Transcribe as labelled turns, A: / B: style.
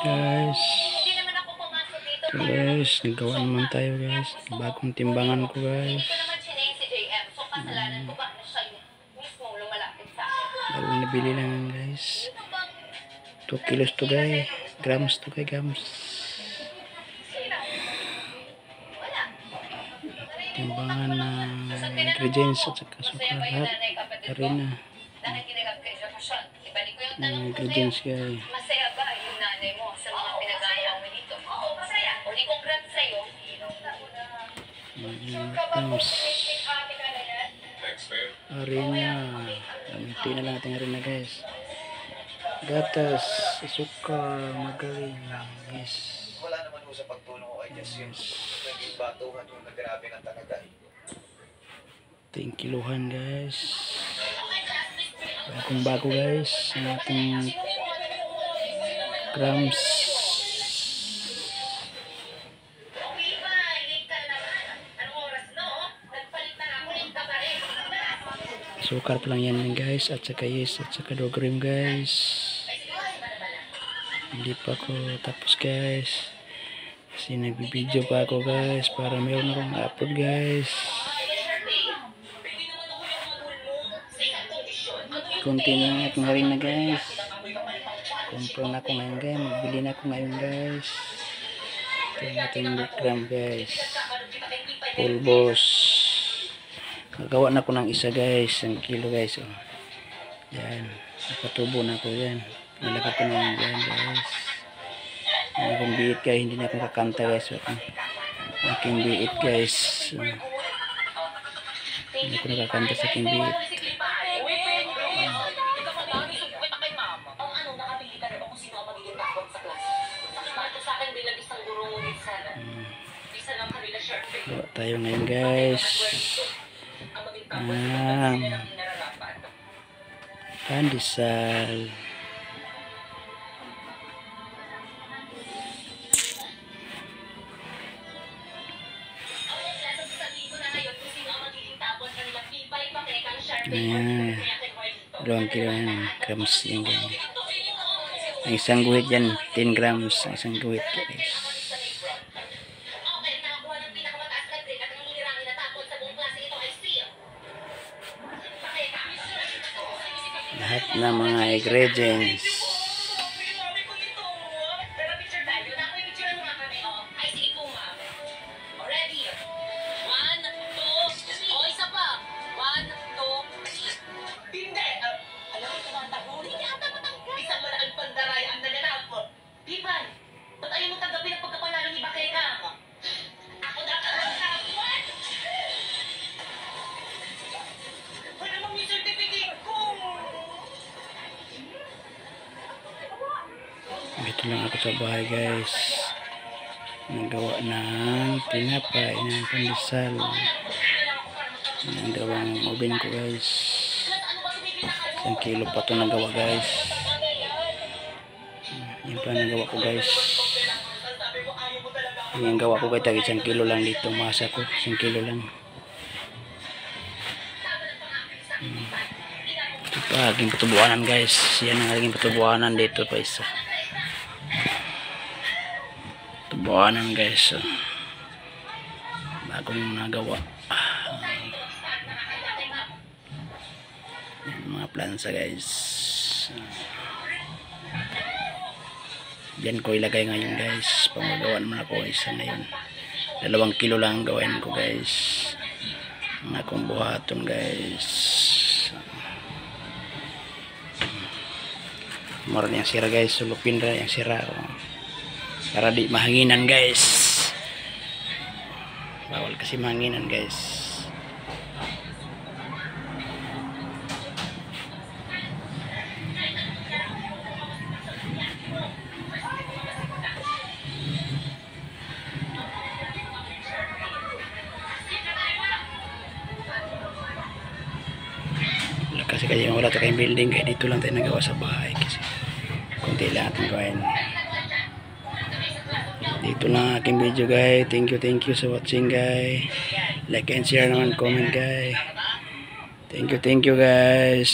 A: Guys, so guys, nagawa naman tayo guys. Bagong timbangan ko guys. Bagong nabili lang guys. 2 kilos to guys. Grams to guys, grams. Timbangan na ingredients at saka sukar lahat. Harina. Ingredients guys.
B: Masaya ba yung nanay mo sa mga pinag-ayaw mo dito? Masaya. O di congrats sa'yo.
A: Grams. Harina. Gaminti na lang natin harina guys. Gatas, sukar, magaling. Yes.
C: Wala naman mo sa pagtulong ko kay Jess yung naging batuhan yung nagrabe ng talaga.
A: 10 kilohan guys. Bagong bago guys ang ating grams. Sukar pa lang yan guys, at saka yes, at saka dogrim guys. Hindi pa ako tapos guys kasi nagbibideo pa ako guys para mayroon akong upload guys. Kunti na akong harina guys. Kumpra na ako ngayon guys. Magbili na ako ngayon guys. Ito yung ating gram guys. Pulbos. Nagawa na ako ng isa guys. 1 kilo guys. Oh. Yan. Napatubo na ako yan. Nilagay ko na yan guys. Aking biit guys. Hindi na ako kakanta guys. Aking biit guys. Hindi ko nakakanta sa aking biit. Gawa tayo ngayon guys. Pandesal. Ayan. 2 kilo yan. Grams yan. Ang isang guhit yan. 10 grams. Ang isang guhit guys. Lahat ng mga ingredients. Dito lang ako sa bahay guys. Nagawa ng tinapay ng pandesal. Ang gawang oven ko guys. 1 kilo pa ito nagawa guys. Yan pa nagawa ko guys. Yung gawa ko guys, 1 kilo lang dito. Masa ko 1 kilo lang. Ito pa aking patubuanan guys. Yan ang aking patubuanan dito pa isa. Tubuanan guys. Bagong nagawa. Mga plansa guys. Diyan ko ilagay ngayon guys. Pamagawa naman ako isa ngayon. 2 kilo lang gawin ko guys. Ang akong buhaton guys. Maroon yung sira guys. Sulupin ra yung sira. Para di mahanginan guys. Bawal kasi mahanginan guys. Kasi kaya wala tayong building kaya dito lang tayo nagawa sa bahay kasi kunti lang ating gawin. Dito lang aking video guys. Thank you sa watching guys. Like and share naman, comment guys. Thank you guys.